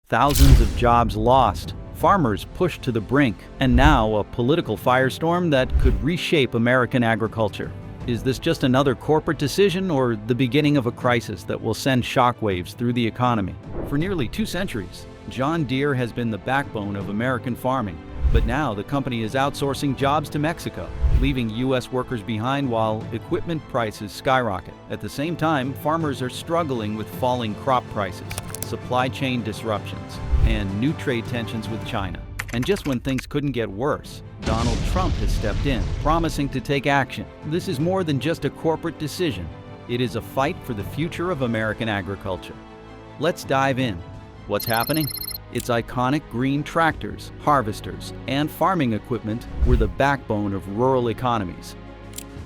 Thousands of jobs lost, farmers pushed to the brink, and now a political firestorm that could reshape American agriculture. Is this just another corporate decision or the beginning of a crisis that will send shockwaves through the economy? For nearly 2 centuries, John Deere has been the backbone of American farming. But now the company is outsourcing jobs to Mexico, leaving U.S. workers behind while equipment prices skyrocket. At the same time, farmers are struggling with falling crop prices, supply chain disruptions, and new trade tensions with China. And just when things couldn't get worse, Donald Trump has stepped in, promising to take action. This is more than just a corporate decision. It is a fight for the future of American agriculture. Let's dive in. What's happening? Its iconic green tractors, harvesters, and farming equipment were the backbone of rural economies.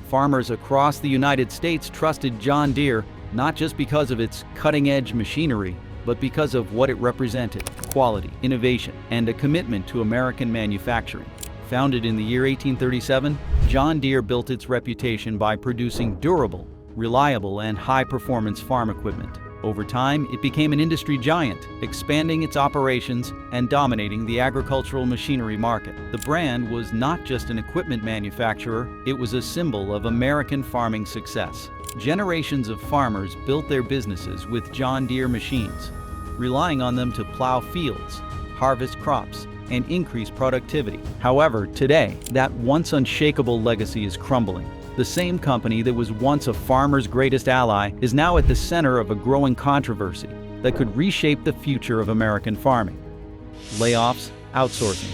Farmers across the United States trusted John Deere not just because of its cutting-edge machinery, but because of what it represented: quality, innovation, and a commitment to American manufacturing. Founded in the year 1837, John Deere built its reputation by producing durable, reliable, and high-performance farm equipment. Over time, it became an industry giant, expanding its operations and dominating the agricultural machinery market. The brand was not just an equipment manufacturer, it was a symbol of American farming success. Generations of farmers built their businesses with John Deere machines, relying on them to plow fields, harvest crops, and increase productivity. However, today, that once unshakable legacy is crumbling. The same company that was once a farmer's greatest ally is now at the center of a growing controversy that could reshape the future of American farming. Layoffs, outsourcing,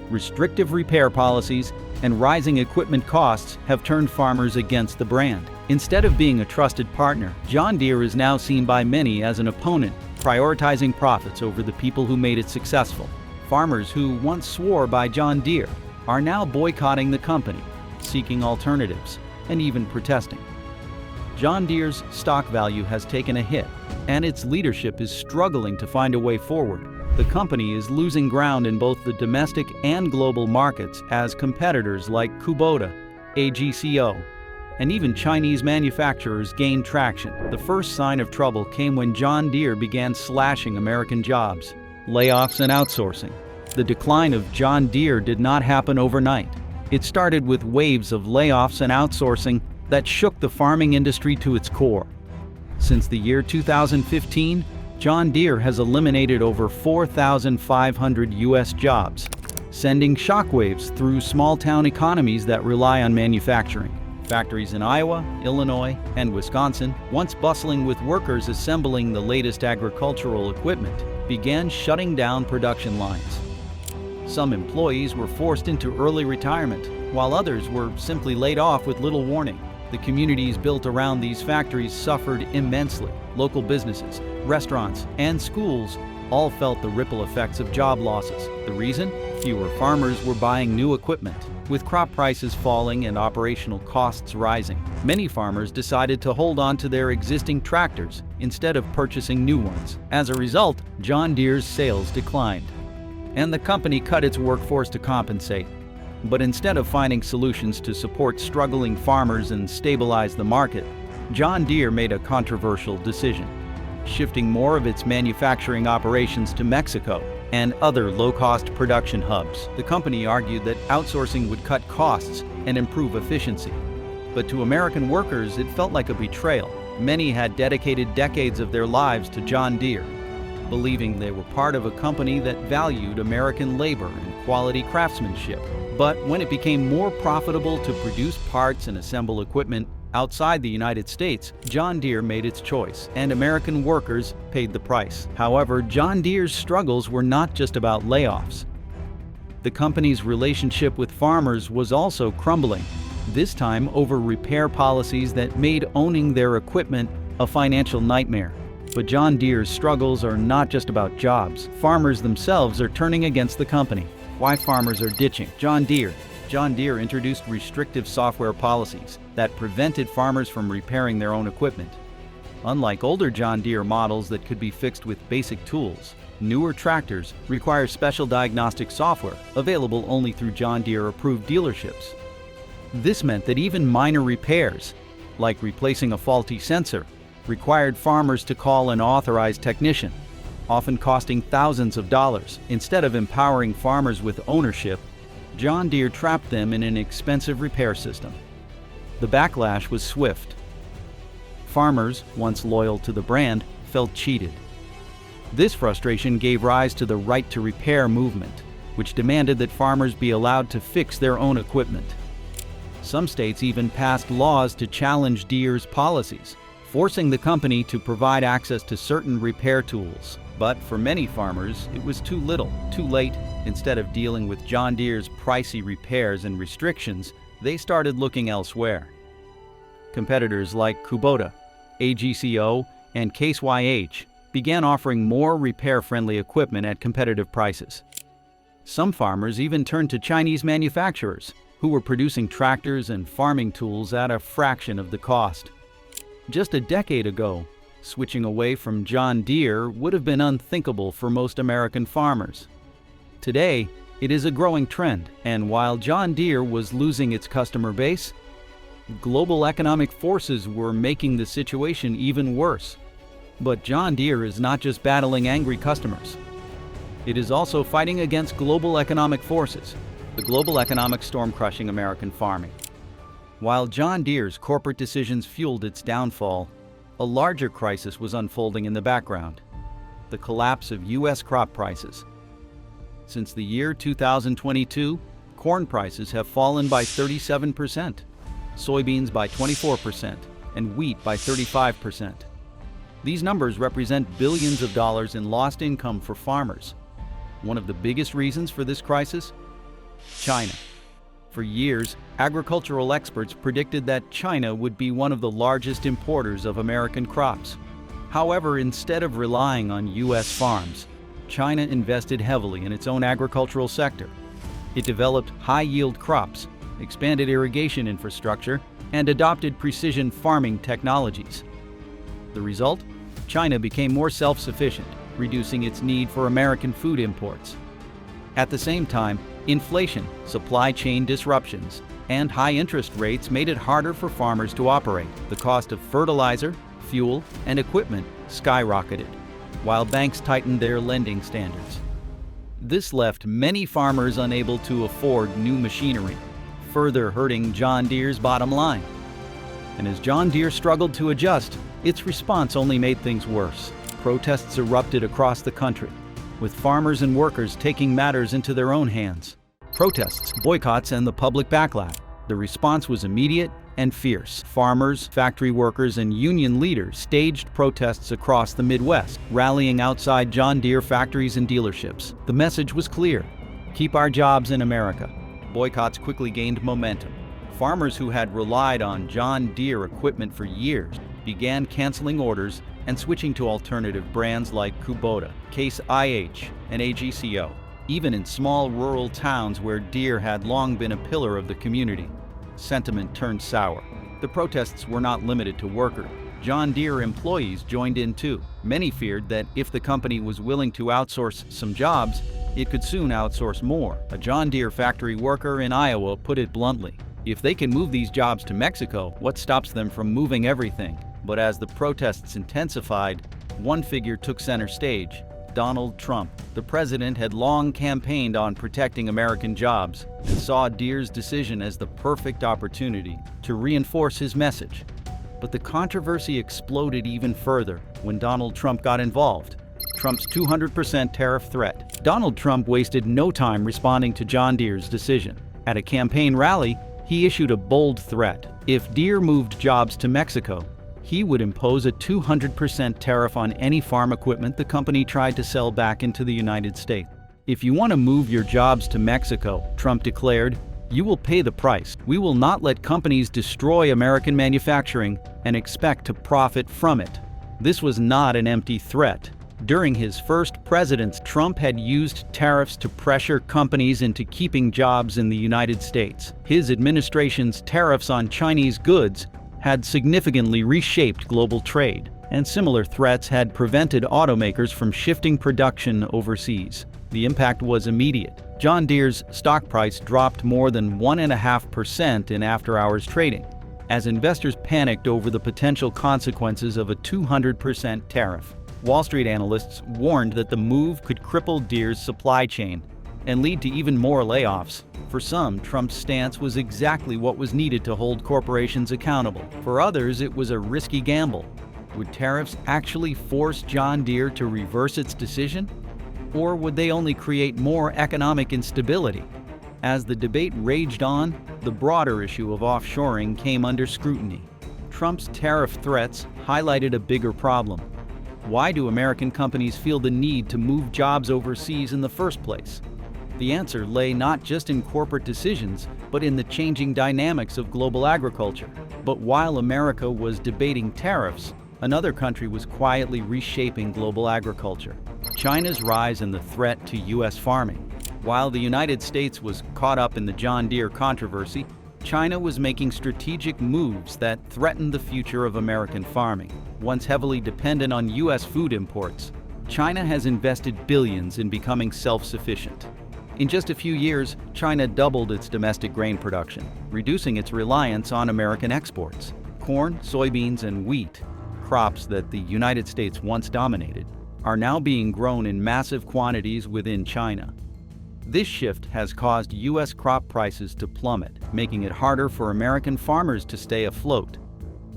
restrictive repair policies, and rising equipment costs have turned farmers against the brand. Instead of being a trusted partner, John Deere is now seen by many as an opponent, prioritizing profits over the people who made it successful. Farmers who once swore by John Deere are now boycotting the company, seeking alternatives, and even protesting. John Deere's stock value has taken a hit, and its leadership is struggling to find a way forward. The company is losing ground in both the domestic and global markets as competitors like Kubota, AGCO, and even Chinese manufacturers gain traction. The first sign of trouble came when John Deere began slashing American jobs. Layoffs and outsourcing. The decline of John Deere did not happen overnight. It started with waves of layoffs and outsourcing that shook the farming industry to its core. Since the year 2015, John Deere has eliminated over 4,500 U.S. jobs, sending shockwaves through small-town economies that rely on manufacturing. Factories in Iowa, Illinois, and Wisconsin, once bustling with workers assembling the latest agricultural equipment, began shutting down production lines. Some employees were forced into early retirement, while others were simply laid off with little warning. The communities built around these factories suffered immensely. Local businesses, restaurants, and schools all felt the ripple effects of job losses. The reason? Fewer farmers were buying new equipment. With crop prices falling and operational costs rising, many farmers decided to hold on to their existing tractors instead of purchasing new ones. As a result, John Deere's sales declined, and the company cut its workforce to compensate. But instead of finding solutions to support struggling farmers and stabilize the market, John Deere made a controversial decision, shifting more of its manufacturing operations to Mexico and other low-cost production hubs. The company argued that outsourcing would cut costs and improve efficiency. But to American workers, it felt like a betrayal. Many had dedicated decades of their lives to John Deere, believing they were part of a company that valued American labor and quality craftsmanship. But when it became more profitable to produce parts and assemble equipment outside the United States, John Deere made its choice, and American workers paid the price. However, John Deere's struggles were not just about layoffs. The company's relationship with farmers was also crumbling, this time over repair policies that made owning their equipment a financial nightmare. But John Deere's struggles are not just about jobs. Farmers themselves are turning against the company. Why farmers are ditching John Deere? John Deere introduced restrictive software policies that prevented farmers from repairing their own equipment. Unlike older John Deere models that could be fixed with basic tools, newer tractors require special diagnostic software available only through John Deere-approved dealerships. This meant that even minor repairs, like replacing a faulty sensor, required farmers to call an authorized technician. often costing thousands of dollars. Instead of empowering farmers with ownership, John Deere trapped them in an expensive repair system. The backlash was swift. Farmers, once loyal to the brand, felt cheated. This frustration gave rise to the right to repair movement, which demanded that farmers be allowed to fix their own equipment. Some states even passed laws to challenge Deere's policies, forcing the company to provide access to certain repair tools. But for many farmers, it was too little, too late. Instead of dealing with John Deere's pricey repairs and restrictions, they started looking elsewhere. Competitors like Kubota, AGCO, and Case YH began offering more repair-friendly equipment at competitive prices. Some farmers even turned to Chinese manufacturers, who were producing tractors and farming tools at a fraction of the cost. Just a decade ago, switching away from John Deere would have been unthinkable for most American farmers. Today, it is a growing trend, and while John Deere was losing its customer base, global economic forces were making the situation even worse. But John Deere is not just battling angry customers. It is also fighting against global economic forces, the global economic storm crushing American farming. While John Deere's corporate decisions fueled its downfall, a larger crisis was unfolding in the background: the collapse of U.S. crop prices. Since the year 2022, corn prices have fallen by 37%, soybeans by 24%, and wheat by 35%. These numbers represent billions of dollars in lost income for farmers. One of the biggest reasons for this crisis? China. For years, agricultural experts predicted that China would be one of the largest importers of American crops. However, instead of relying on U.S. farms, China invested heavily in its own agricultural sector. It developed high-yield crops, expanded irrigation infrastructure, and adopted precision farming technologies. The result? China became more self-sufficient, reducing its need for American food imports. At the same time, inflation, supply chain disruptions, and high interest rates made it harder for farmers to operate. The cost of fertilizer, fuel, and equipment skyrocketed, while banks tightened their lending standards. This left many farmers unable to afford new machinery, further hurting John Deere's bottom line. And as John Deere struggled to adjust, its response only made things worse. Protests erupted across the country, with farmers and workers taking matters into their own hands. Protests, boycotts, and the public backlash. The response was immediate and fierce. Farmers, factory workers, and union leaders staged protests across the Midwest, rallying outside John Deere factories and dealerships. The message was clear: keep our jobs in America. Boycotts quickly gained momentum. Farmers who had relied on John Deere equipment for years began canceling orders and switching to alternative brands like Kubota, Case IH, and AGCO. Even in small rural towns where Deere had long been a pillar of the community, sentiment turned sour. The protests were not limited to workers. John Deere employees joined in too. Many feared that if the company was willing to outsource some jobs, it could soon outsource more. A John Deere factory worker in Iowa put it bluntly: if they can move these jobs to Mexico, what stops them from moving everything? But as the protests intensified, one figure took center stage: Donald Trump. The president had long campaigned on protecting American jobs and saw Deere's decision as the perfect opportunity to reinforce his message. But the controversy exploded even further when Donald Trump got involved. Trump's 200% tariff threat. Donald Trump wasted no time responding to John Deere's decision. At a campaign rally, he issued a bold threat: if Deere moved jobs to Mexico, he would impose a 200% tariff on any farm equipment the company tried to sell back into the United States. If you want to move your jobs to Mexico, Trump declared, you will pay the price. We will not let companies destroy American manufacturing and expect to profit from it. This was not an empty threat. During his first presidency, Trump had used tariffs to pressure companies into keeping jobs in the United States. His administration's tariffs on Chinese goods had significantly reshaped global trade, and similar threats had prevented automakers from shifting production overseas. The impact was immediate. John Deere's stock price dropped more than 1.5% in after-hours trading, as investors panicked over the potential consequences of a 200% tariff. Wall Street analysts warned that the move could cripple Deere's supply chain and lead to even more layoffs. For some, Trump's stance was exactly what was needed to hold corporations accountable. For others, it was a risky gamble. Would tariffs actually force John Deere to reverse its decision? Or would they only create more economic instability? As the debate raged on, the broader issue of offshoring came under scrutiny. Trump's tariff threats highlighted a bigger problem. Why do American companies feel the need to move jobs overseas in the first place? The answer lay not just in corporate decisions, but in the changing dynamics of global agriculture. But while America was debating tariffs, another country was quietly reshaping global agriculture: China's rise and the threat to U.S. farming. While the United States was caught up in the John Deere controversy, China was making strategic moves that threatened the future of American farming. Once heavily dependent on U.S. food imports, China has invested billions in becoming self-sufficient. In just a few years, China doubled its domestic grain production, reducing its reliance on American exports. Corn, soybeans, and wheat, crops that the United States once dominated, are now being grown in massive quantities within China. This shift has caused U.S. crop prices to plummet, making it harder for American farmers to stay afloat.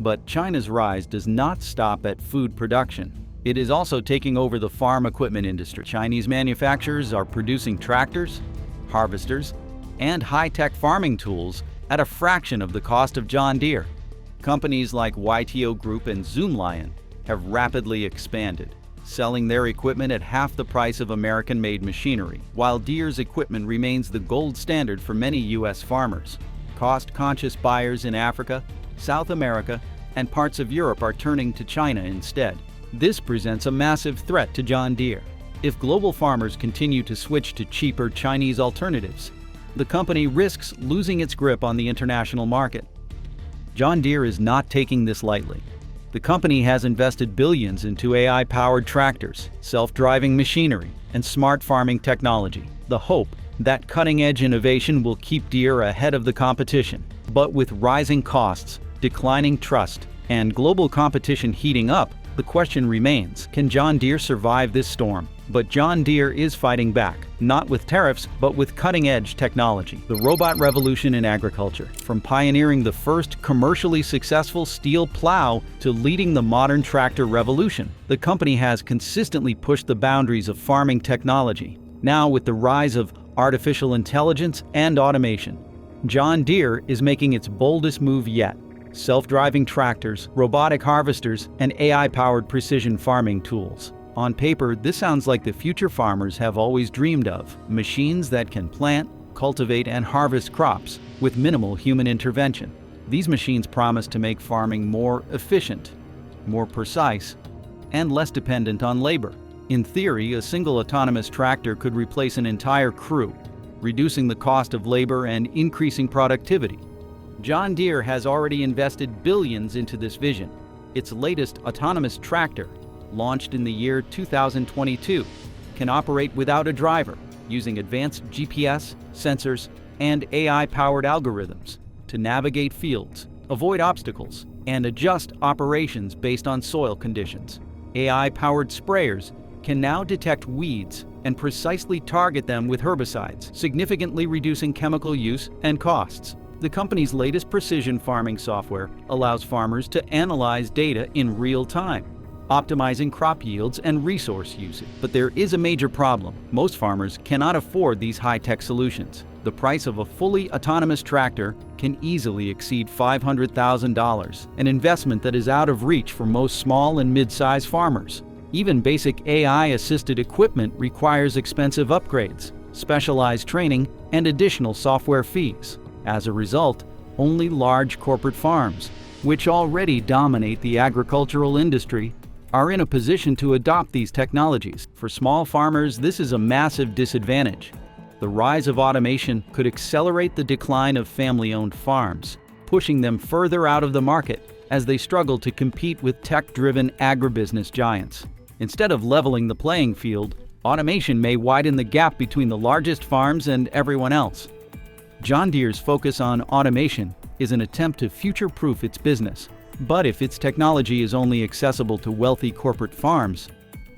But China's rise does not stop at food production. It is also taking over the farm equipment industry. Chinese manufacturers are producing tractors, harvesters, and high-tech farming tools at a fraction of the cost of John Deere. Companies like YTO Group and Zoomlion have rapidly expanded, selling their equipment at half the price of American-made machinery, while Deere's equipment remains the gold standard for many U.S. farmers. Cost-conscious buyers in Africa, South America, and parts of Europe are turning to China instead. This presents a massive threat to John Deere. If global farmers continue to switch to cheaper Chinese alternatives, the company risks losing its grip on the international market. John Deere is not taking this lightly. The company has invested billions into AI-powered tractors, self-driving machinery, and smart farming technology. The hope that cutting-edge innovation will keep Deere ahead of the competition. But with rising costs, declining trust, and global competition heating up, the question remains, can John Deere survive this storm? But John Deere is fighting back, not with tariffs, but with cutting-edge technology. The robot revolution in agriculture. From pioneering the first commercially successful steel plow to leading the modern tractor revolution, the company has consistently pushed the boundaries of farming technology. Now, with the rise of artificial intelligence and automation, John Deere is making its boldest move yet. Self-driving tractors, robotic harvesters, and AI-powered precision farming tools. On paper, this sounds like the future farmers have always dreamed of: machines that can plant, cultivate, and harvest crops with minimal human intervention. These machines promise to make farming more efficient, more precise, and less dependent on labor. In theory, a single autonomous tractor could replace an entire crew, reducing the cost of labor and increasing productivity. John Deere has already invested billions into this vision. Its latest autonomous tractor, launched in the year 2022, can operate without a driver, using advanced GPS, sensors, and AI-powered algorithms to navigate fields, avoid obstacles, and adjust operations based on soil conditions. AI-powered sprayers can now detect weeds and precisely target them with herbicides, significantly reducing chemical use and costs. The company's latest precision farming software allows farmers to analyze data in real time, optimizing crop yields and resource usage. But there is a major problem. Most farmers cannot afford these high-tech solutions. The price of a fully autonomous tractor can easily exceed $500,000, an investment that is out of reach for most small and mid-sized farmers. Even basic AI-assisted equipment requires expensive upgrades, specialized training, and additional software fees. As a result, only large corporate farms, which already dominate the agricultural industry, are in a position to adopt these technologies. For small farmers, this is a massive disadvantage. The rise of automation could accelerate the decline of family-owned farms, pushing them further out of the market as they struggle to compete with tech-driven agribusiness giants. Instead of leveling the playing field, automation may widen the gap between the largest farms and everyone else. John Deere's focus on automation is an attempt to future-proof its business. But if its technology is only accessible to wealthy corporate farms,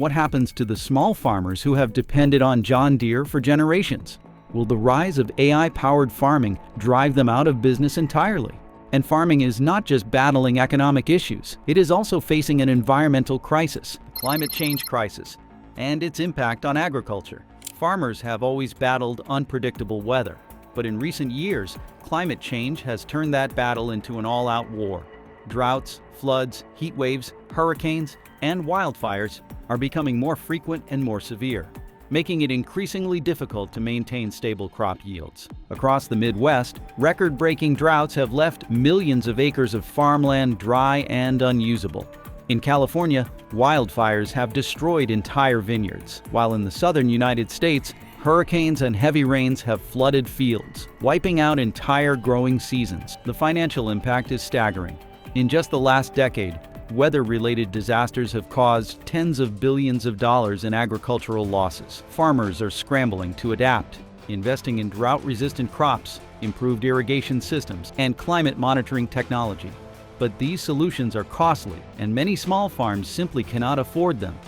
What happens to the small farmers who have depended on John Deere for generations? Will the rise of AI-powered farming drive them out of business entirely? And farming is not just battling economic issues, it is also facing an environmental crisis, climate change crisis, and its impact on agriculture. Farmers have always battled unpredictable weather, but in recent years, climate change has turned that battle into an all-out war. Droughts, floods, heat waves, hurricanes, and wildfires are becoming more frequent and more severe, making it increasingly difficult to maintain stable crop yields. Across the Midwest, record-breaking droughts have left millions of acres of farmland dry and unusable. In California, wildfires have destroyed entire vineyards, while in the southern United States, hurricanes and heavy rains have flooded fields, wiping out entire growing seasons. The financial impact is staggering. In just the last decade, weather-related disasters have caused tens of billions of dollars in agricultural losses. Farmers are scrambling to adapt, investing in drought-resistant crops, improved irrigation systems, and climate monitoring technology. But these solutions are costly, and many small farms simply cannot afford them.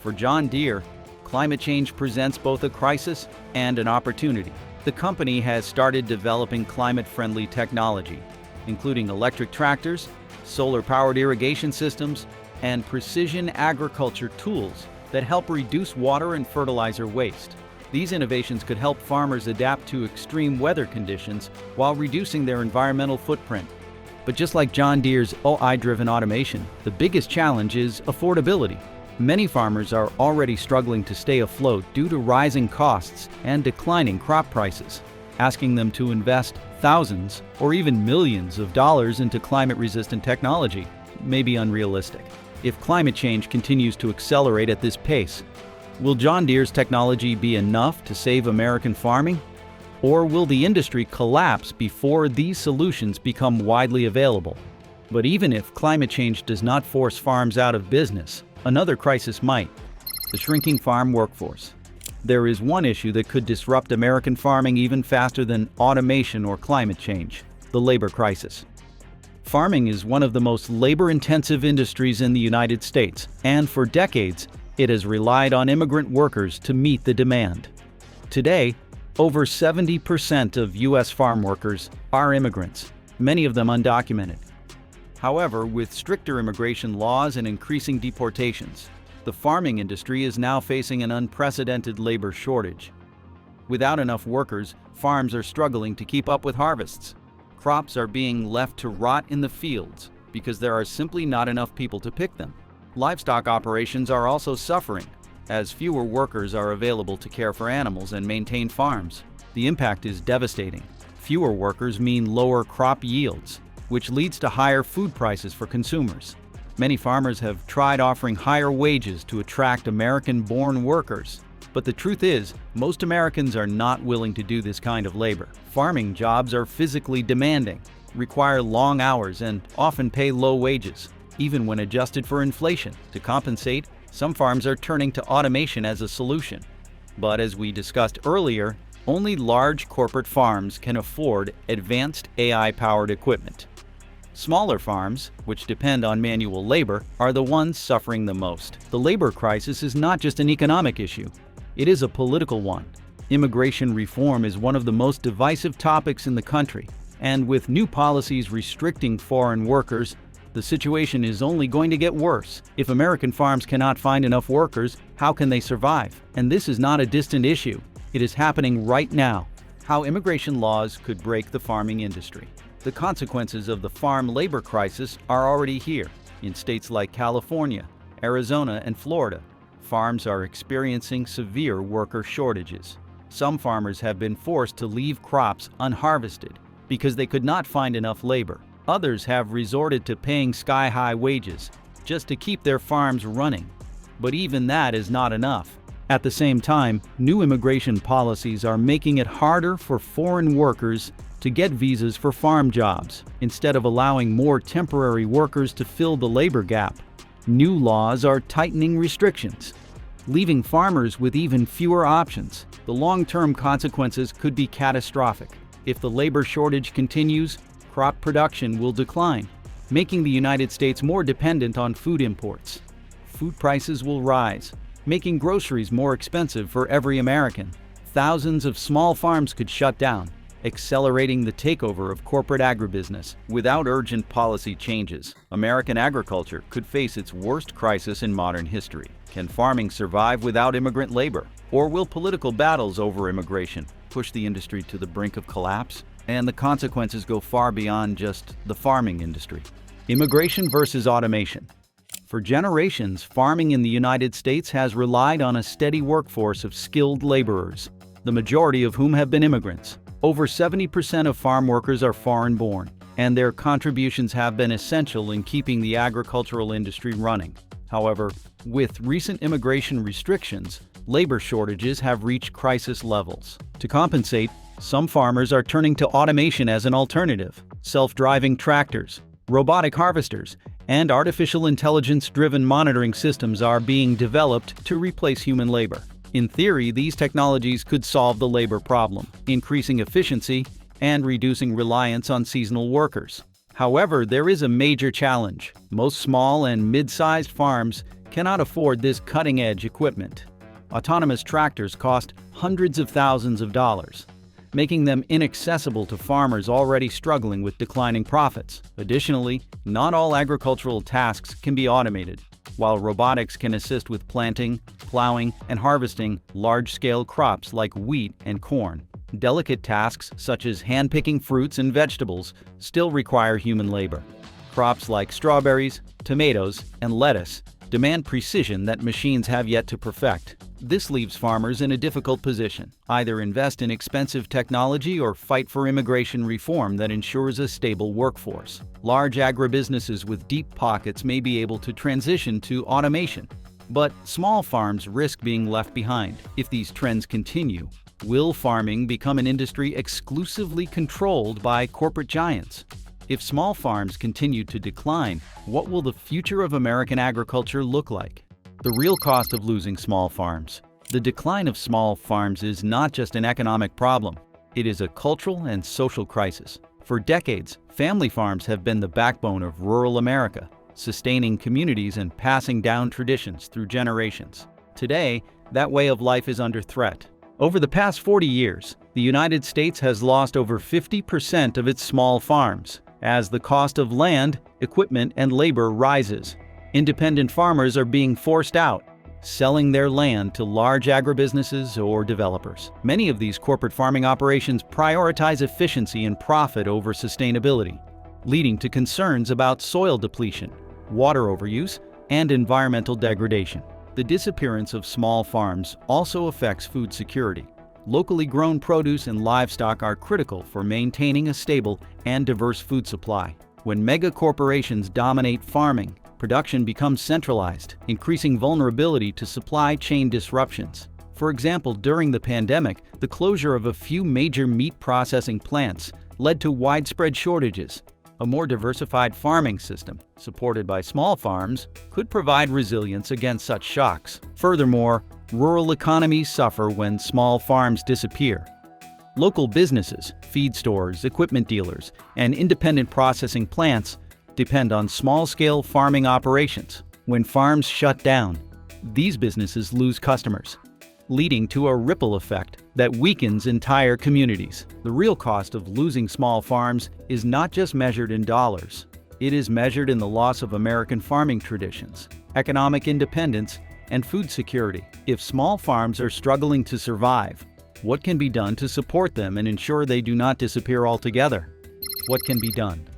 For John Deere, climate change presents both a crisis and an opportunity. The company has started developing climate-friendly technology, including electric tractors, solar-powered irrigation systems, and precision agriculture tools that help reduce water and fertilizer waste. These innovations could help farmers adapt to extreme weather conditions while reducing their environmental footprint. But just like John Deere's AI-driven automation, the biggest challenge is affordability. Many farmers are already struggling to stay afloat due to rising costs and declining crop prices. Asking them to invest thousands or even millions of dollars into climate-resistant technology may be unrealistic. If climate change continues to accelerate at this pace, will John Deere's technology be enough to save American farming? Or will the industry collapse before these solutions become widely available? But even if climate change does not force farms out of business, another crisis might: the shrinking farm workforce. There is one issue that could disrupt American farming even faster than automation or climate change: the labor crisis. Farming is one of the most labor-intensive industries in the United States, and for decades, it has relied on immigrant workers to meet the demand. Today, over 70% of U.S. farm workers are immigrants, many of them undocumented. However, with stricter immigration laws and increasing deportations, the farming industry is now facing an unprecedented labor shortage. Without enough workers, farms are struggling to keep up with harvests. Crops are being left to rot in the fields because there are simply not enough people to pick them. Livestock operations are also suffering, as fewer workers are available to care for animals and maintain farms. The impact is devastating. Fewer workers mean lower crop yields, which leads to higher food prices for consumers. Many farmers have tried offering higher wages to attract American-born workers, but the truth is, most Americans are not willing to do this kind of labor. Farming jobs are physically demanding, require long hours, and often pay low wages, even when adjusted for inflation. To compensate, some farms are turning to automation as a solution. But as we discussed earlier, only large corporate farms can afford advanced AI-powered equipment. Smaller farms, which depend on manual labor, are the ones suffering the most. The labor crisis is not just an economic issue, it is a political one. Immigration reform is one of the most divisive topics in the country, and with new policies restricting foreign workers, the situation is only going to get worse. If American farms cannot find enough workers, how can they survive? And this is not a distant issue. It is happening right now. How immigration laws could break the farming industry. The consequences of the farm labor crisis are already here. In states like California, Arizona, and Florida, farms are experiencing severe worker shortages. Some farmers have been forced to leave crops unharvested because they could not find enough labor. Others have resorted to paying sky-high wages just to keep their farms running. But even that is not enough. At the same time, new immigration policies are making it harder for foreign workers to get visas for farm jobs, instead of allowing more temporary workers to fill the labor gap. New laws are tightening restrictions, leaving farmers with even fewer options. The long-term consequences could be catastrophic. If the labor shortage continues, crop production will decline, making the United States more dependent on food imports. Food prices will rise, making groceries more expensive for every American. Thousands of small farms could shut down, accelerating the takeover of corporate agribusiness. Without urgent policy changes, American agriculture could face its worst crisis in modern history. Can farming survive without immigrant labor? Or will political battles over immigration push the industry to the brink of collapse? And the consequences go far beyond just the farming industry. Immigration versus automation. For generations, farming in the United States has relied on a steady workforce of skilled laborers, the majority of whom have been immigrants. Over 70% of farm workers are foreign-born, and their contributions have been essential in keeping the agricultural industry running. However, with recent immigration restrictions, labor shortages have reached crisis levels. To compensate, some farmers are turning to automation as an alternative. Self-driving tractors, robotic harvesters, and artificial intelligence-driven monitoring systems are being developed to replace human labor. In theory, these technologies could solve the labor problem, increasing efficiency and reducing reliance on seasonal workers. However, there is a major challenge. Most small and mid-sized farms cannot afford this cutting-edge equipment. Autonomous tractors cost hundreds of thousands of dollars, making them inaccessible to farmers already struggling with declining profits. Additionally, not all agricultural tasks can be automated. While robotics can assist with planting, plowing, and harvesting large-scale crops like wheat and corn, delicate tasks such as hand-picking fruits and vegetables still require human labor. Crops like strawberries, tomatoes, and lettuce demand precision that machines have yet to perfect. This leaves farmers in a difficult position. Either invest in expensive technology or fight for immigration reform that ensures a stable workforce. Large agribusinesses with deep pockets may be able to transition to automation, but small farms risk being left behind. If these trends continue, will farming become an industry exclusively controlled by corporate giants? If small farms continue to decline, what will the future of American agriculture look like? The real cost of losing small farms. The decline of small farms is not just an economic problem, it is a cultural and social crisis. For decades, family farms have been the backbone of rural America, sustaining communities and passing down traditions through generations. Today, that way of life is under threat. Over the past 40 years, the United States has lost over 50% of its small farms. As the cost of land, equipment, and labor rises, independent farmers are being forced out, selling their land to large agribusinesses or developers. Many of these corporate farming operations prioritize efficiency and profit over sustainability, leading to concerns about soil depletion, water overuse, and environmental degradation. The disappearance of small farms also affects food security. Locally grown produce and livestock are critical for maintaining a stable and diverse food supply. When mega corporations dominate farming, production becomes centralized, increasing vulnerability to supply chain disruptions. For example, during the pandemic, the closure of a few major meat processing plants led to widespread shortages. A more diversified farming system, supported by small farms, could provide resilience against such shocks. Furthermore, rural economies suffer when small farms disappear. Local businesses, feed stores, equipment dealers, and independent processing plants depend on small-scale farming operations. When farms shut down, these businesses lose customers, leading to a ripple effect that weakens entire communities. The real cost of losing small farms is not just measured in dollars. It is measured in the loss of American farming traditions, economic independence, and food security. If small farms are struggling to survive, what can be done to support them and ensure they do not disappear altogether? What can be done?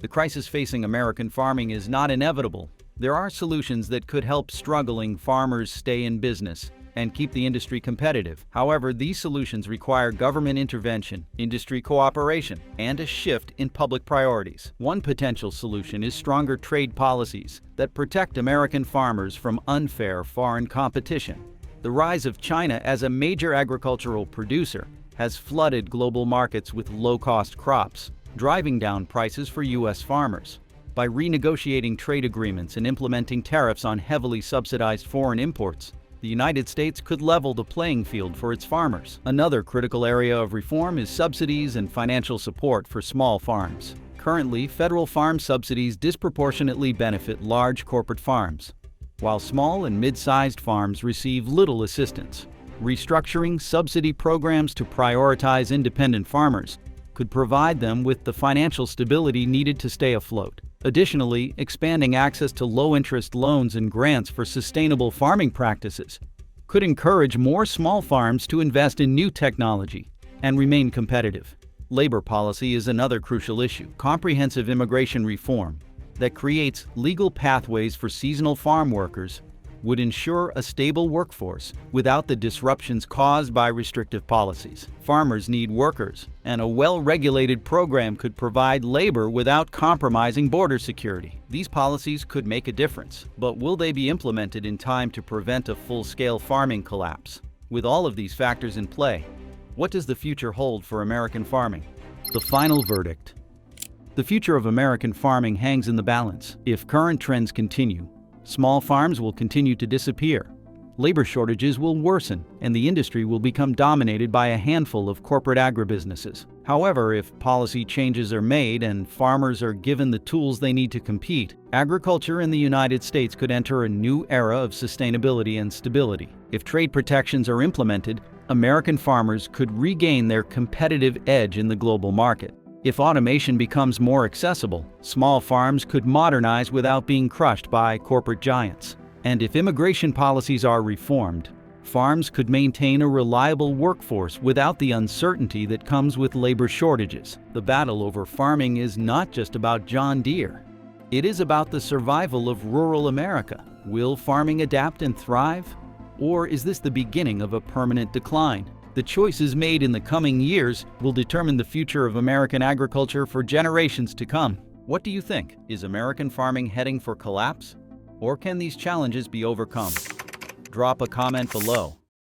The crisis facing American farming is not inevitable. There are solutions that could help struggling farmers stay in business and keep the industry competitive. However, these solutions require government intervention, industry cooperation, and a shift in public priorities. One potential solution is stronger trade policies that protect American farmers from unfair foreign competition. The rise of China as a major agricultural producer has flooded global markets with low-cost crops, driving down prices for U.S. farmers. By renegotiating trade agreements and implementing tariffs on heavily subsidized foreign imports, the United States could level the playing field for its farmers. Another critical area of reform is subsidies and financial support for small farms. Currently, federal farm subsidies disproportionately benefit large corporate farms. while small and mid-sized farms receive little assistance. Restructuring subsidy programs to prioritize independent farmers could provide them with the financial stability needed to stay afloat. Additionally, expanding access to low-interest loans and grants for sustainable farming practices could encourage more small farms to invest in new technology and remain competitive. Labor policy is another crucial issue. Comprehensive immigration reform that creates legal pathways for seasonal farm workers would ensure a stable workforce without the disruptions caused by restrictive policies. Farmers need workers, and a well-regulated program could provide labor without compromising border security. These policies could make a difference, but will they be implemented in time to prevent a full-scale farming collapse? With all of these factors in play, what does the future hold for American farming? The final verdict. The future of American farming hangs in the balance. If current trends continue, small farms will continue to disappear, labor shortages will worsen, and the industry will become dominated by a handful of corporate agribusinesses. However, if policy changes are made and farmers are given the tools they need to compete, agriculture in the United States could enter a new era of sustainability and stability. If trade protections are implemented, American farmers could regain their competitive edge in the global market. If automation becomes more accessible, small farms could modernize without being crushed by corporate giants. And if immigration policies are reformed, farms could maintain a reliable workforce without the uncertainty that comes with labor shortages. The battle over farming is not just about John Deere. It is about the survival of rural America. Will farming adapt and thrive? Or is this the beginning of a permanent decline? The choices made in the coming years will determine the future of American agriculture for generations to come. What do you think? Is American farming heading for collapse? Or can these challenges be overcome? Drop a comment below.